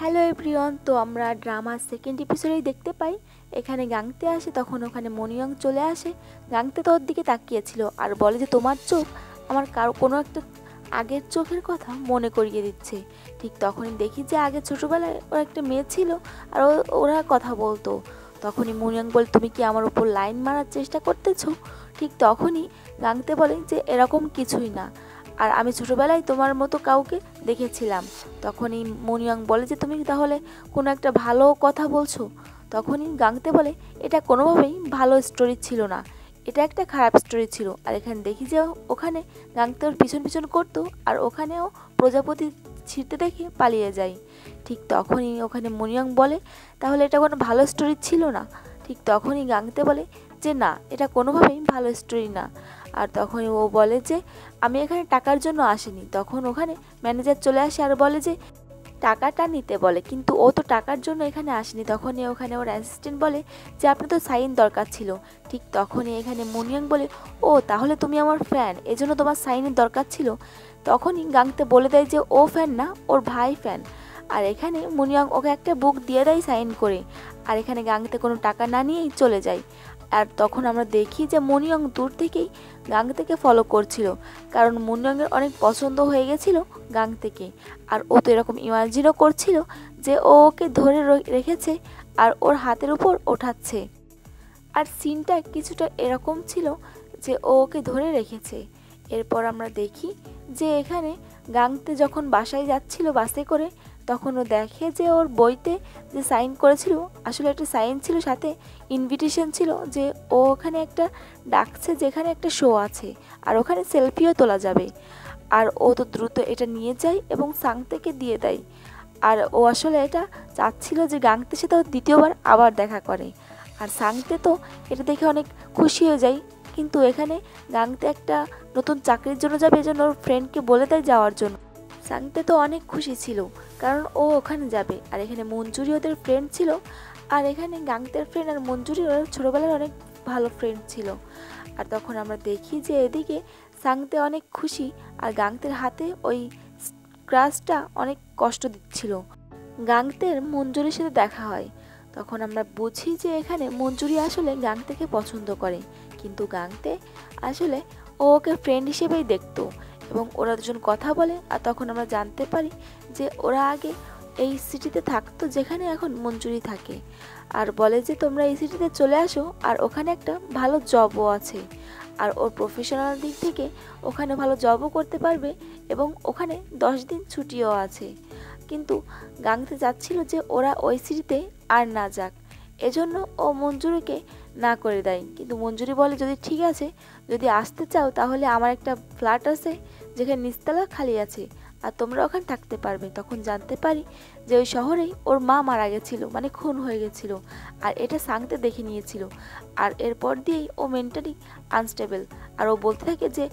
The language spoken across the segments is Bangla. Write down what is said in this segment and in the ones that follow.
Hello everyone. তো আমরা ড্রামার সেকেন্ড এপিসোডেই দেখতে পাই এখানে গাংতে আসে, তখন ওখানে মনিয়ং চলে আসে। গাংতে তো ওর দিকে তাকিয়েছিল আর বলে যে তোমার চোখ আমার কোনো একটা আগের চোখের কথা মনে করিয়ে দিচ্ছে। ঠিক তখনই দেখি যে আগে ছোটোবেলায় ওর একটা মেয়ে ছিল আর ওরা কথা বলতো। তখনই মনিয়ং বলে তুমি কি আমার উপর লাইন মারার চেষ্টা করতেছো? ঠিক তখনই গাংতে বলে যে এরকম কিছুই না, আর আমি ছোটোবেলায় তোমার মতো কাউকে দেখেছিলাম। তখনই মনিয়ং বলে যে তুমি তাহলে কোনো একটা ভালো কথা বলছো। তখনই গাংতে বলে এটা কোনোভাবেই ভালো স্টোরি ছিল না, এটা একটা খারাপ স্টোরি ছিল। আর এখানে দেখি যে ওখানে গাংতে ওর পিছন পিছন করতো আর ওখানেও প্রজাপতি ছিঁড়তে দেখে পালিয়ে যায়। ঠিক তখনই ওখানে মনিয়ং বলে তাহলে এটা কোনো ভালো স্টোরি ছিল না। ঠিক তখনই গাংতে বলে যে না, এটা কোনোভাবেই ভালো স্টোরি না। আর তখনই ও বলে যে আমি এখানে টাকার জন্য আসিনি। তখন ওখানে ম্যানেজার চলে আসে আর বলে যে টাকাটা নিতে বলে, কিন্তু ও তো টাকার জন্য এখানে আসেনি। তখনই ওখানে ওর অ্যাসিস্ট্যান্ট বলে যে আপনার তো সাইন দরকার ছিল। ঠিক তখনই এখানে মনিয়ং বলে ও তাহলে তুমি আমার ফ্যান, এজন্য তোমার সাইনের দরকার ছিল। তখনই গাংতে বলে দেয় যে ও ফ্যান না, ওর ভাই ফ্যান। আর এখানে মনিয়ং ওকে একটা বুক দিয়ে দেয় সাইন করে। আর এখানে গাংতে কোনো টাকা না নিয়েই চলে যায়। আর তখন আমরা দেখি যে মনিয়ং দূর থেকেই গাংতেকে ফলো করছিল, কারণ মনিয়ংয়ের অনেক পছন্দ হয়ে গেছিল গাংতেকে। আর ও তো এরকম ইমাজিনও করছিল যে ও ওকে ধরে রেখেছে আর ওর হাতের উপর ওঠাচ্ছে। আর সিনটা কিছুটা এরকম ছিল যে ও ওকে ধরে রেখেছে। এরপর আমরা দেখি যে এখানে গাংতে যখন বাসায় যাচ্ছিল বাসে করে, তখন ও দেখে যে ওর বইতে যে সাইন করেছিল আসলে একটা সাইন ছিল, সাথে ইনভিটেশন ছিল যে ও ওখানে একটা ডাকছে যেখানে একটা শো আছে আর ওখানে সেলফিও তোলা যাবে। আর ও তো দ্রুত এটা নিয়ে যায় এবং সাংতেকে দিয়ে দেয়। আর ও আসলে এটা চাচ্ছিল যে গাংতের সাথে ও দ্বিতীয়বার আবার দেখা করে। আর সাংতে তো এটা দেখে অনেক খুশি হয়ে যায়, কিন্তু এখানে গাংতে একটা নতুন চাকরির জন্য যাবে, এজন্য ওর ফ্রেন্ডকে বলে দেয় যাওয়ার জন্য। সাংতে তো অনেক খুশি ছিল কারণ ও ওখানে যাবে। আর এখানে মঞ্জুরি ওদের ফ্রেন্ড ছিল, আর এখানে গাংতের ফ্রেন্ড আর মঞ্জুরি ওর ছোটোবেলার অনেক ভালো ফ্রেন্ড ছিল। আর তখন আমরা দেখি যে এদিকে সাংতে অনেক খুশি আর গাংতের হাতে ওই ক্রাশটা অনেক কষ্ট দিচ্ছিল। গাংতের মঞ্জুরির সাথে দেখা হয়, তখন আমরা বুঝি যে এখানে মঞ্জুরি আসলে গাংতেকে পছন্দ করে, কিন্তু গাংতে আসলে ওকে ফ্রেন্ড হিসেবেই দেখতো এবং ওরা দুজন কথা বলে। আর তখন আমরা জানতে পারি যে ওরা আগে এই সিটিতে থাকতো যেখানে এখন মঞ্জুরি থাকে, আর বলে যে তোমরা এই সিটিতে চলে আসো আর ওখানে একটা ভালো জবও আছে। আর ওর প্রফেশনাল দিক থেকে ওখানে ভালো জবও করতে পারবে এবং ওখানে 10 দিন ছুটিও আছে। কিন্তু গাংতে চাচ্ছিল যে ওরা ওই সিটিতে আর না যাক, এজন্য ও মঞ্জুরিকে না করে দেয়। কিন্তু মঞ্জুরি বলে যদি ঠিক আছে, যদি আসতে চাও তাহলে আমার একটা ফ্ল্যাট আছে যেখানে নিচতলা খালি আছে আর তোমরা ওখানে থাকতে পারবে। তখন জানতে পারি যে ওই শহরেই ওর মা মারা গেছিল, মানে খুন হয়ে গেছিল, আর এটা সাংতে দেখে নিয়েছিল। আর এরপর দিয়েই ও মেন্টালি আনস্টেবল। আর ও বলতে থাকে যে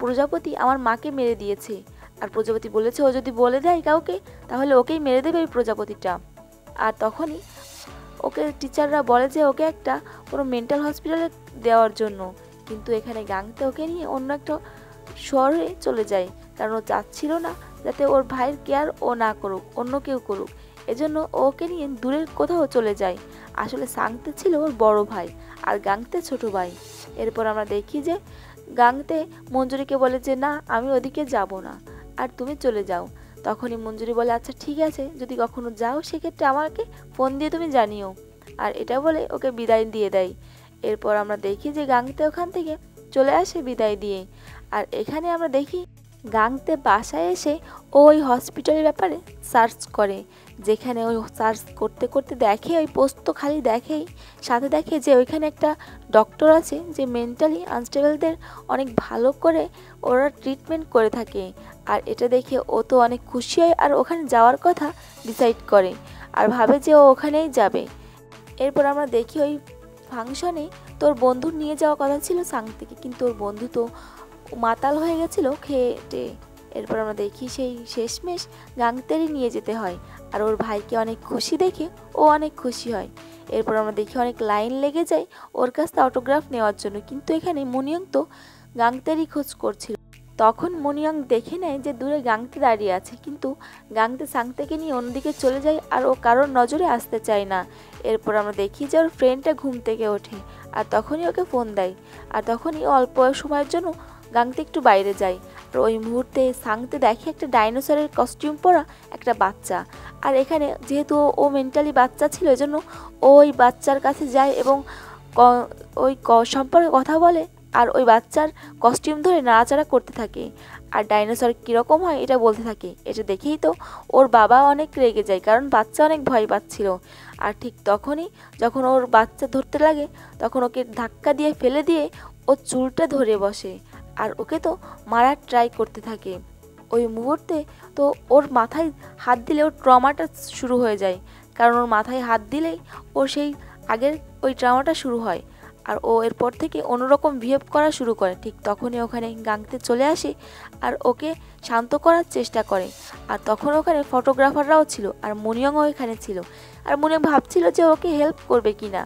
প্রজাপতি আমার মাকে মেরে দিয়েছে। আর প্রজাপতি বলেছে ও যদি বলে দেয় কাউকে তাহলে ওকেই মেরে দেবে ওই প্রজাপতিটা। আর তখনই ওকে টিচাররা বলে যে ওকে একটা কোনো মেন্টাল হসপিটালে দেওয়ার জন্য, কিন্তু এখানে গাংতে ওকে নিয়ে অন্য একটা শহরে চলে যায়, কারণ ও চাচ্ছিল না যাতে ওর ভাইয়ের কেয়ার ও না করুক, অন্য কেউ করুক। এজন্য ওকে নিয়ে দূরের কোথাও চলে যায়। আসলে সাংতে ছিল ওর বড় ভাই আর গাংতে ছোট ভাই। এরপর আমরা দেখি যে গাংতে মঞ্জুরিকে বলে যে না, আমি ওদিকে যাব না, আর তুমি চলে যাও। তখনই মঞ্জুরি বলে আচ্ছা ঠিক আছে, যদি কখনো যাও সেক্ষেত্রে আমাকে ফোন দিয়ে তুমি জানিও। আর এটা বলে ওকে বিদায় দিয়ে দেয়। এরপর আমরা দেখি যে গাংতে ওখান থেকে চলে আসে বিদায় দিয়ে। আর এখানে আমরা দেখি গাংতে বাসায় এসে ওই হসপিটালের ব্যাপারে সার্চ করে, যেখানে ওই সার্চ করতে করতে দেখে ওই পোস্ট তো খালি দেখেই, সাথে দেখে যে ওইখানে একটা ডক্টর আছে যে মেন্টালি আনস্টেবলদের অনেক ভালো করে ওরা ট্রিটমেন্ট করে থাকে। আর এটা দেখে ও তো অনেক খুশি হয় আর ওখানে যাওয়ার কথা ডিসাইড করে আর ভাবে যে ও ওখানেই যাবে। এরপর আমরা দেখি ওই ফাংশনে তোর বন্ধু নিয়ে যাওয়ার কথা ছিল সাংতেকে, কিন্তু ওর বন্ধু তো মাতাল হয়ে গেছিলো খেয়ে। এরপর আমরা দেখি সেই শেষমেশ গাংতেরই নিয়ে যেতে হয়। আর ওর ভাইকে অনেক খুশি দেখে ও অনেক খুশি হয়। এরপর আমরা দেখি অনেক লাইন লেগে যায় ওর কাছ থেকে অটোগ্রাফ নেওয়ার জন্য, কিন্তু এখানে মনিয়ং তো গাংতেরই খোঁজ করছিল। তখন মনিয়ং দেখে নেয় যে দূরে গাংতে দাঁড়িয়ে আছে, কিন্তু গাংতে সাংতেকে নিয়ে অন্যদিকে চলে যায় আর ও কারোর নজরে আসতে চায় না। এরপর আমরা দেখি যে ওর ফ্রেন্ডটা ঘুম থেকে ওঠে আর তখনই ওকে ফোন দেয়, আর তখনই অল্প সময়ের জন্য গাংতে একটু বাইরে যায়। আর ওই মুহূর্তে সাংতে দেখে একটা ডাইনোসরের কস্টিউম পরা একটা বাচ্চা। আর এখানে যেহেতু ও মেন্টালি বাচ্চা ছিল, এজন্য ওই বাচ্চার কাছে যায় এবং ওই সম্পর্কে কথা বলে আর ওই বাচ্চার কস্টিউম ধরে নাড়াচাড়া করতে থাকে। আর ডাইনোসর কীরকম হয় এটা বলতে থাকে। এটা দেখেই তো ওর বাবা অনেক রেগে যায়, কারণ বাচ্চা অনেক ভয় পাচ্ছিল। আর ঠিক তখনই যখন ওর বাচ্চা ধরতে লাগে, তখন ওকে ধাক্কা দিয়ে ফেলে দিয়ে ওর চুলটা ধরে বসে আর ওকে তো মারার ট্রাই করতে থাকে। ওই মুহূর্তে তো ওর মাথায় হাত দিলে ওর ট্রমাটা শুরু হয়ে যায়, কারণ ওর মাথায় হাত দিলেই ওর সেই আগের ওই ট্রমাটা শুরু হয়। আর ও এরপর থেকে অন্যরকম বিহেভ করা শুরু করে। ঠিক তখনই ওখানে গাংতে চলে আসে আর ওকে শান্ত করার চেষ্টা করে। আর তখন ওখানে ফটোগ্রাফাররাও ছিল আর মনিয়ংও এখানে ছিল। আর মনিয়ং ভাবছিল যে ওকে হেল্প করবে কি না।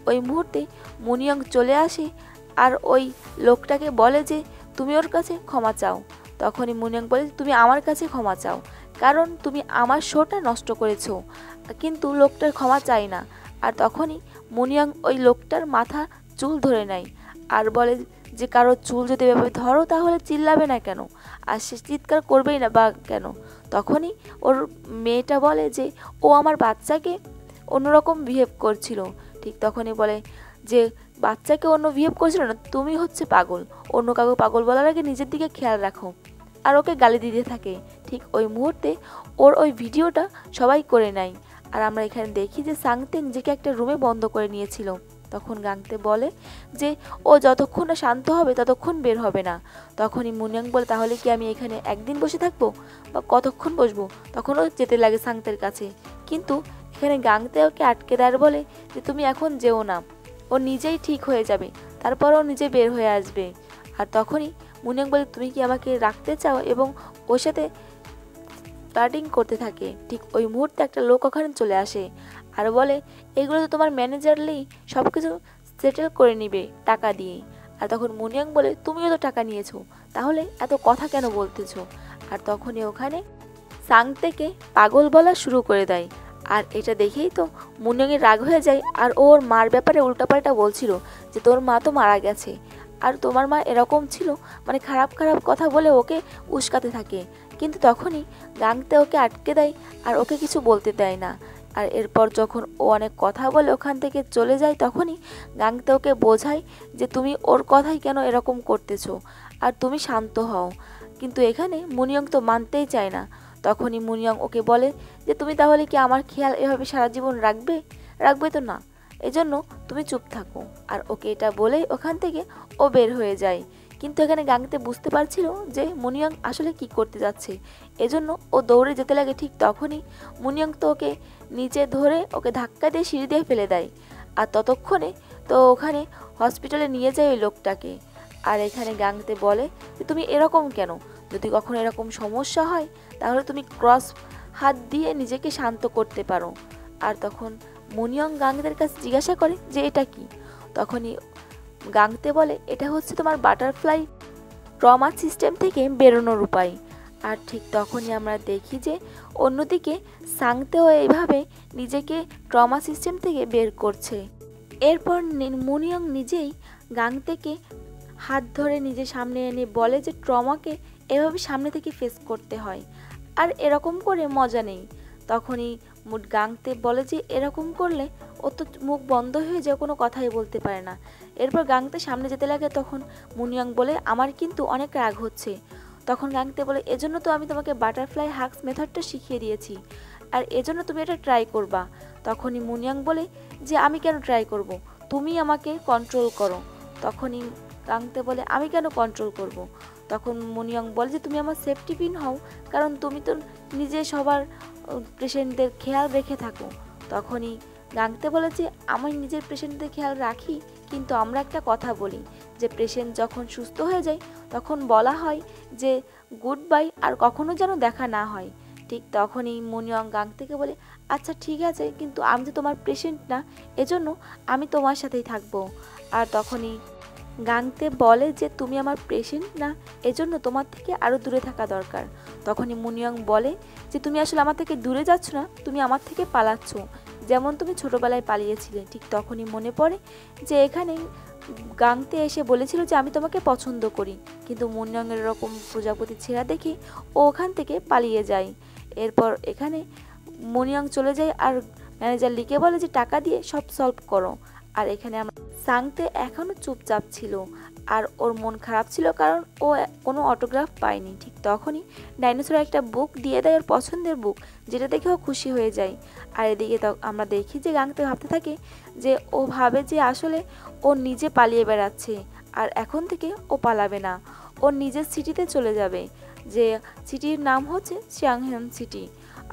ওই মুহূর্তে মনিয়ং চলে আসে আর ওই লোকটাকে বলে যে তুমি ওর কাছে ক্ষমা চাও। তখনই মনিয়ং বলে তুমি আমার কাছে ক্ষমা চাও, কারণ তুমি আমার শোটা নষ্ট করেছো। কিন্তু লোকটার ক্ষমা চাই না। আর তখনই মনিয়ং ওই লোকটার মাথা চুল ধরে নেয় আর বলে যে কারো চুল যদি এভাবে ধরো তাহলে চিল্লাবে না কেন, আর সে চিৎকার করবেই না বা কেন। তখনই ওর মেয়েটা বলে যে ও আমার বাচ্চাকে অন্যরকম বিহেভ করছিল। ঠিক তখনই বলে যে বাচ্চাকে অন্য বিহেভ করছিল না, তুমি হচ্ছে পাগল, অন্য কাউকে পাগল বলার আগে নিজের দিকে খেয়াল রাখো। আর ওকে গালি দিতে থাকে। ঠিক ওই মুহূর্তে ওর ওই ভিডিওটা সবাই করে নেয়। আর আমরা এখানে দেখি যে সাংতে নিজেকে একটা রুমে বন্ধ করে নিয়েছিল। তখন গাংতে বলে যে ও যতক্ষণ না শান্ত হবে ততক্ষণ বের হবে না। তখনই মুনিয়াং বলে তাহলে কি আমি এখানে একদিন বসে থাকবো বা কতক্ষণ বসবো। তখনও যেতে লাগে সাংতের কাছে, কিন্তু এখানে গাংতে ওকে আটকে দেয় বলে যে তুমি এখন যেও না, ও নিজেই ঠিক হয়ে যাবে, তারপর ও নিজে বের হয়ে আসবে। আর তখনই মুনিয়াং বলে তুমি কি আমাকে রাখতে চাও, এবং ওর সাথে স্টার্টিং করতে থাকে। ঠিক ওই মুহূর্তে একটা লোক ওখানে চলে আসে আর বলে এগুলো তো তোমার ম্যানেজারলেই সব কিছু সেটেল করে নিবে টাকা দিয়ে। আর তখন মুনিয়াং বলে তুমিও তো টাকা নিয়েছো, তাহলে এত কথা কেন বলতেছো। আর তখনই ওখানে সাংতেকে পাগল বলা শুরু করে দেয়। আর এটা দেখেই তো মুনিয়াংয়ের রাগ হয়ে যায় আর ওর মার ব্যাপারে উল্টাপাল্টা বলছিল যে তোর মা তো মারা গেছে আর তোমার মা এরকম ছিল, মানে খারাপ খারাপ কথা বলে ওকে উস্কাতে থাকে। কিন্তু তখনই গাংতে ওকে আটকে দেয় আর ওকে কিছু বলতে দেয় না। আর এরপর যখন ও অনেক কথা বলে ওখান থেকে চলে যায়, তখনই গাংতে ওকে বোঝায় যে তুমি ওর কথাই কেন এরকম করতেছো আর তুমি শান্ত হও। কিন্তু এখানে মুনিয়ং তো মানতেই চায় না। তখনই মুনিয়ং ওকে বলে যে তুমি তাহলে কি আমার খেয়াল এভাবে সারা জীবন রাখবে, রাখবে তো না, এজন্য তুমি চুপ থাকো। আর ওকে এটা বলেই ওখান থেকে ও বের হয়ে যায়। কিন্তু এখানে গাংতে বুঝতে পারছিল যে মুনিয়ং আসলে কি করতে যাচ্ছে, এজন্য ও দৌড়ে যেতে লাগে। ঠিক তখনই মুনিয়ং তো ওকে নিচে ধরে ওকে ধাক্কা দিয়ে সিঁড়ি দিয়ে ফেলে দেয়। আর ততক্ষণে তো ওখানে হসপিটালে নিয়ে যায় ওই লোকটাকে। আর এখানে গাংতে বলে যে তুমি এরকম কেন, যদি কখনো এরকম সমস্যা হয় তাহলে তুমি ক্রস হাত দিয়ে নিজেকে শান্ত করতে পারো। আর তখন মুনিয়ং গাংতের কাছে জিজ্ঞাসা করে যে এটা কি। তখনই গাংতে বলে এটা হচ্ছে তোমার বাটারফ্লাই ট্রমা সিস্টেম থেকে বেরোনোর উপায়। আর ঠিক তখনই আমরা দেখি যে অন্যদিকে সাংতেও এইভাবে নিজেকে ট্রমা সিস্টেম থেকে বের করছে। এরপর মুনিয়ং নিজেই গাংতেকে হাত ধরে নিজের সামনে এনে বলে যে ট্রমাকে এভাবে সামনে থেকে ফেস করতে হয় আর এরকম করে মজা নেই। তখনই গাংতে বলে যে এরকম করলে ও তো মুখ বন্ধ হয়ে যায়, কোনো কথাই বলতে পারে না। এরপর গাংতে সামনে যেতে লাগে। তখন মুনিয়ং বলে আমার কিন্তু অনেক রাগ হচ্ছে। তখন গাংতে বলে এজন্য তো আমি তোমাকে বাটারফ্লাই হাগস মেথডটা শিখিয়ে দিয়েছি, আর এজন্য তুমি এটা ট্রাই করবা। তখনই মুনিয়ং বলে যে আমি কেন ট্রাই করব, তুমি আমাকে কন্ট্রোল করো। তখনই গাংতে বলে আমি কেন কন্ট্রোল করব। তখন মুনিয়ং বলে যে তুমি আমার সেফটি পিন হও, কারণ তুমি তো নিজে সবার পেশেন্টদের খেয়াল রেখে থাকো। তখনই গাংতে বলে যে আমি নিজের পেশেন্টদের খেয়াল রাখি, কিন্তু আমরা একটা কথা বলি যে পেশেন্ট যখন সুস্থ হয়ে যায় তখন বলা হয় যে গুড বাই, আর কখনো যেন দেখা না হয়। ঠিক তখনই মুনিয়ং গাংতেকে বলে আচ্ছা ঠিক আছে, কিন্তু আমি তো তোমার পেশেন্ট না, এজন্য আমি তোমার সাথেই থাকবো। আর তখনই গাংতে বলে যে তুমি আমার পেশেন্ট না, এজন্য তোমার থেকে আরও দূরে থাকা দরকার। তখনই মুনিয়ং বলে যে তুমি আসলে আমার থেকে দূরে যাচ্ছ না, তুমি আমার থেকে পালাচ্ছ, যেমন তুমি ছোটোবেলায় পালিয়েছিলে। ঠিক তখনই মনে পড়ে যে এখানে গাংতে এসে বলেছিল যে আমি তোমাকে পছন্দ করি, কিন্তু মুনিয়ংয়ের এরকম প্রজাপতি ছেঁড়া দেখে ও ওখান থেকে পালিয়ে যায়। এরপর এখানে মুনিয়ং চলে যায় আর ম্যানেজার লিকে বলে যে টাকা দিয়ে সব সলভ করো। আর এখানে আমরা সাংতে এখনও চুপচাপ ছিল আর ওর মন খারাপ ছিল কারণ ও কোনো অটোগ্রাফ পায়নি। ঠিক তখনই ডাইনোসর একটা বুক দিয়ে দেয়, ওর পছন্দের বুক, যেটা দেখে ও খুশি হয়ে যায়। আর এদিকে আমরা দেখি যে গাংতে ভাবতে থাকে যে ও ভাবে যে আসলে ও নিজে পালিয়ে বেড়াচ্ছে আর এখন থেকে ও পালাবে না, ও নিজের সিটিতে চলে যাবে, যে সিটির নাম হচ্ছে চিয়াংহান সিটি।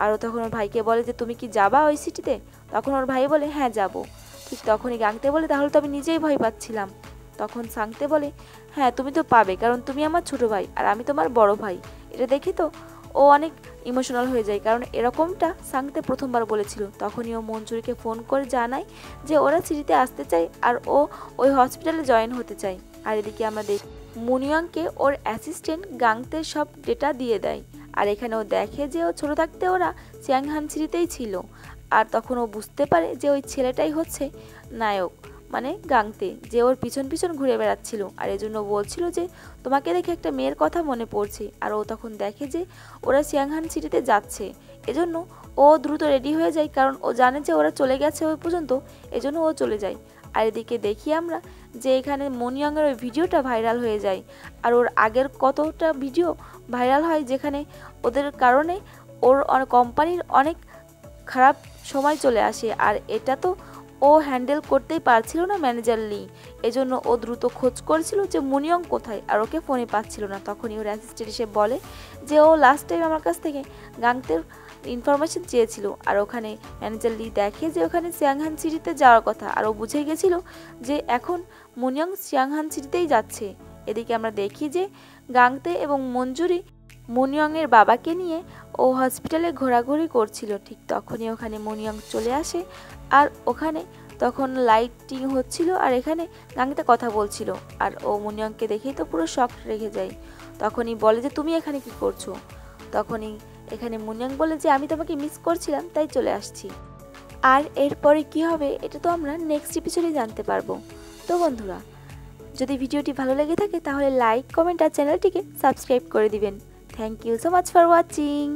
আর ও তখন ওর ভাইকে বলে যে তুমি কি যাবা ওই সিটিতে? তখন ওর ভাই বলে হ্যাঁ যাবো। ঠিক তখনই গাংতে বলে তাহলে তো আমি নিজেই ভয় পাচ্ছিলাম। তখন সাংতে বলে হ্যাঁ তুমি তো পাবে, কারণ তুমি আমার ছোটো ভাই আর আমি তোমার বড় ভাই। এটা দেখি তো ও অনেক ইমোশনাল হয়ে যায়, কারণ এরকমটা সাংতে প্রথমবার বলেছিল। তখনই ও মঞ্জুরিকে ফোন করে জানায় যে ওরা সিটিতে আসতে চায় আর ও ওই হসপিটালে জয়েন হতে চায়। আর এদিকে আমরা দেখি মুনিয়াংকে ওর অ্যাসিস্ট্যান্ট গাংতের সব ডেটা দিয়ে দেয়। আর এখানে ও দেখে যে ও ছোটো থাকতে ওরা চিয়াংহান সিটিতেই ছিল। আর তখন ও বুঝতে পারে যে ওই ছেলেটাই হচ্ছে নায়ক, মানে গাংতে, যে ওর পিছন পিছন ঘুরে বেড়াচ্ছিল। আর এজন্য বলছিল যে তোমাকে দেখে একটা মেয়ের কথা মনে পড়ছে। আর ও তখন দেখে যে ওরা চিয়াংহান সিটিতে যাচ্ছে, এজন্য ও দ্রুত রেডি হয়ে যায়, কারণ ও জানে যে ওরা চলে গেছে ওই পর্যন্ত, এজন্য ও চলে যায়। আর এদিকে দেখি আমরা যে এখানে মুনিয়ংয়ের ওই ভিডিওটা ভাইরাল হয়ে যায়। আর ওর আগের কতটা ভিডিও ভাইরাল হয় যেখানে ওদের কারণে ওর কোম্পানির অনেক খারাপ সময় চলে আসে। আর এটা তো ও হ্যান্ডেল করতেই পারছিল না ম্যানেজার লি, এজন্য ও দ্রুত খোঁজ করছিল যে মুনিয়ং কোথায়, আর ওকে ফোনে পাচ্ছিল না। তখনই ওর অ্যাসিস্ট্যান্ট এসে বলে যে ও লাস্ট টাইম আমার কাছ থেকে গাংতের ইনফরমেশন চেয়েছিল। আর ওখানে ম্যানেজার লি দেখে যে ওখানে চিয়াংহান সিটিতে যাওয়ার কথা, আর ও বুঝে গেছিল যে এখন মুনিয়ং চিয়াংহান সিটিতেই যাচ্ছে। এদিকে আমরা দেখি যে গাংতে এবং মঞ্জুরি মুনিয়ংয়ের বাবাকে নিয়ে ও হসপিটালে ঘোরাঘুরি করছিল। ঠিক তখনই ওখানে মুনিয়ং চলে আসে আর ওখানে তখন লাইটিং হচ্ছিল আর এখানে গাংতে কথা বলছিল। আর ও মুনিয়ংকে দেখেই তো পুরো শক রেখে যায়। তখনই বলে যে তুমি এখানে কি করছো? তখনই এখানে মুনিয়ং বলে যে আমি তোমাকে মিস করছিলাম তাই চলে আসছি। আর এরপরে কি হবে এটা তো আমরা নেক্সট এপিসোডে জানতে পারবো। তো বন্ধুরা, যদি ভিডিওটি ভালো লেগে থাকে তাহলে লাইক, কমেন্ট আর চ্যানেলটিকে সাবস্ক্রাইব করে দিবেন। Thank you so much for watching.